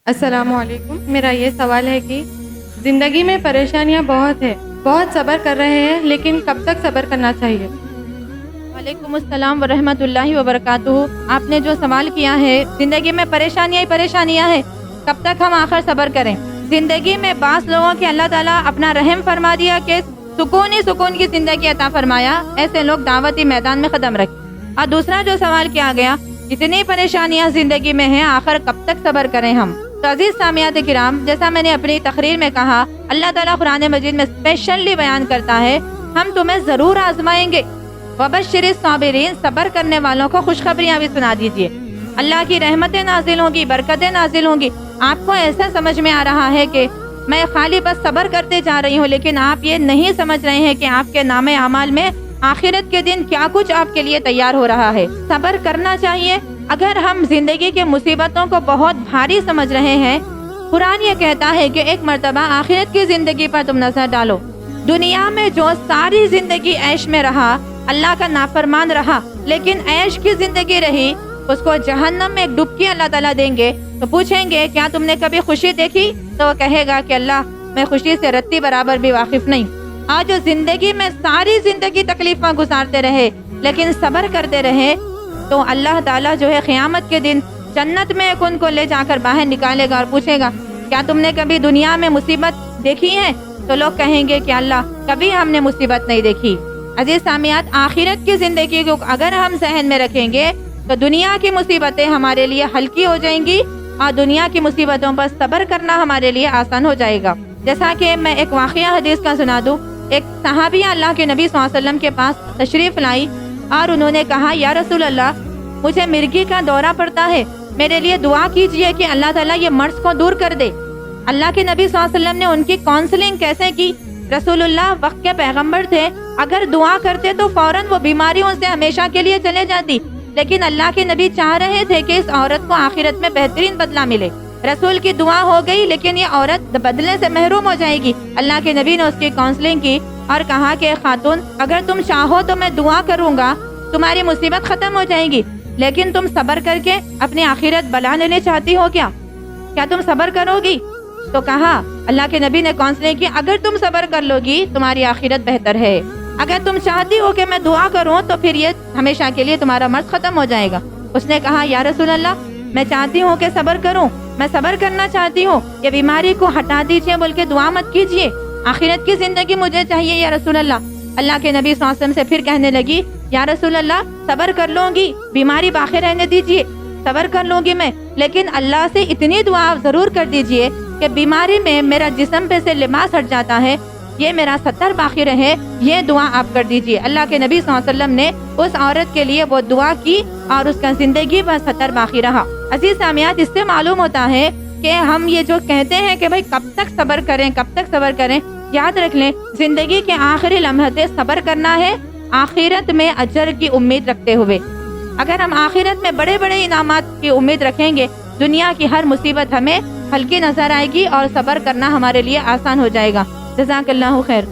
السلام علیکم۔ میرا یہ سوال ہے کہ زندگی میں پریشانیاں بہت ہیں، بہت صبر کر رہے ہیں، لیکن کب تک صبر کرنا چاہیے؟ وعلیکم السلام ورحمۃ اللہ وبرکاتہ۔ آپ نے جو سوال کیا ہے، زندگی میں پریشانیاں ہی پریشانیاں ہیں، کب تک ہم آخر صبر کریں؟ زندگی میں بعض لوگوں کے اللہ تعالیٰ اپنا رحم فرما دیا کہ سکون ہی سکون کی زندگی عطا فرمایا، ایسے لوگ دعوتی میدان میں قدم رکھیں۔ اور دوسرا جو سوال کیا گیا، اتنی پریشانیاں زندگی میں ہیں، آخر کب تک صبر کریں ہم؟ تو عزیز سامعات کرام، جیسا میں نے اپنی تقریر میں کہا، اللہ تعالیٰ قرآن مجید میں اسپیشلی بیان کرتا ہے، ہم تمہیں ضرور آزمائیں گے۔ وبشر الصابرین، صبر کرنے والوں کو خوشخبریاں بھی سنا دیجیے۔ اللہ کی رحمتیں نازل ہوں گی، برکتیں نازل ہوں گی۔ آپ کو ایسا سمجھ میں آ رہا ہے کہ میں خالی بس صبر کرتے جا رہی ہوں، لیکن آپ یہ نہیں سمجھ رہے ہیں کہ آپ کے نام اعمال میں آخرت کے دن کیا کچھ آپ کے لیے تیار ہو رہا ہے۔ صبر کرنا چاہیے۔ اگر ہم زندگی کے مصیبتوں کو بہت بھاری سمجھ رہے ہیں، قرآن یہ کہتا ہے کہ ایک مرتبہ آخرت کی زندگی پر تم نظر ڈالو۔ دنیا میں جو ساری زندگی عیش میں رہا، اللہ کا نافرمان رہا، لیکن عیش کی زندگی رہی، اس کو جہنم میں ایک ڈبکی اللہ تعالیٰ دیں گے تو پوچھیں گے کیا تم نے کبھی خوشی دیکھی؟ تو وہ کہے گا کہ اللہ، میں خوشی سے رتی برابر بھی واقف نہیں۔ آج جو زندگی میں ساری زندگی تکلیفیں گزارتے رہے لیکن صبر کرتے رہے، تو اللہ تعالیٰ جو ہے قیامت کے دن جنت میں ان کو لے جا کر باہر نکالے گا اور پوچھے گا کیا تم نے کبھی دنیا میں مصیبت دیکھی ہے؟ تو لوگ کہیں گے کہ اللہ، کبھی ہم نے مصیبت نہیں دیکھی۔ عزیز سامعات، آخرت کی زندگی کو اگر ہم ذہن میں رکھیں گے تو دنیا کی مصیبتیں ہمارے لیے ہلکی ہو جائیں گی اور دنیا کی مصیبتوں پر صبر کرنا ہمارے لیے آسان ہو جائے گا۔ جیسا کہ میں ایک واقعہ حدیث کا سنا دوں، ایک صحابیہ اللہ کے نبی صلی اللہ علیہ وسلم کے پاس تشریف لائی اور انہوں نے کہا، یا رسول اللہ، مجھے مرگی کا دورہ پڑتا ہے، میرے لیے دعا کیجئے کہ اللہ تعالیٰ یہ مرض کو دور کر دے۔ اللہ کے نبی صلی اللہ علیہ وسلم نے ان کی کاؤنسلنگ کیسے کی؟ رسول اللہ وقت کے پیغمبر تھے، اگر دعا کرتے تو فوراً وہ بیماریوں سے ہمیشہ کے لیے چلے جاتی، لیکن اللہ کے نبی چاہ رہے تھے کہ اس عورت کو آخرت میں بہترین بدلہ ملے۔ رسول کی دعا ہو گئی، لیکن یہ عورت بدلے سے محروم ہو جائے گی۔ اللہ کے نبی نے اس کی کاؤنسلنگ کی اور کہا کہ خاتون، اگر تم چاہو تو میں دعا کروں گا، تمہاری مصیبت ختم ہو جائے گی، لیکن تم صبر کر کے اپنی آخرت بلا لینے چاہتی ہو کیا تم صبر کرو گی؟ تو کہا، اللہ کے نبی نے کاؤنسلنگ کی، اگر تم صبر کر لو گی تمہاری آخرت بہتر ہے، اگر تم چاہتی ہو کہ میں دعا کروں تو پھر یہ ہمیشہ کے لیے تمہارا مرض ختم ہو جائے گا۔ اس نے کہا، یا رسول اللہ، میں چاہتی ہوں کہ صبر کروں، میں صبر کرنا چاہتی ہوں، یہ بیماری کو ہٹا دیجئے، بول کے دعا مت کیجئے، آخرت کی زندگی مجھے چاہیے یا رسول اللہ۔ اللہ کے نبی صلی اللہ علیہ وسلم سے پھر کہنے لگی، یا رسول اللہ، صبر کر لوں گی، بیماری باقی رہنے دیجئے، صبر کر لوں گی میں، لیکن اللہ سے اتنی دعا ضرور کر دیجئے کہ بیماری میں میرا جسم پہ سے لباس ہٹ جاتا ہے، یہ میرا ستر باقی رہے، یہ دعا آپ کر دیجئے۔ اللہ کے نبی صلی اللہ علیہ وسلم نے اس عورت کے لیے وہ دعا کی اور اس کا زندگی پر ستر باقی رہا۔ عزیز سامعات، اس سے معلوم ہوتا ہے کہ ہم یہ جو کہتے ہیں کہ بھائی کب تک صبر کریں، کب تک صبر کریں، یاد رکھ لیں زندگی کے آخری لمحے صبر کرنا ہے، آخرت میں اجر کی امید رکھتے ہوئے۔ اگر ہم آخرت میں بڑے بڑے انعامات کی امید رکھیں گے، دنیا کی ہر مصیبت ہمیں ہلکی نظر آئے گی اور صبر کرنا ہمارے لیے آسان ہو جائے گا۔ جزاک اللہ خیر۔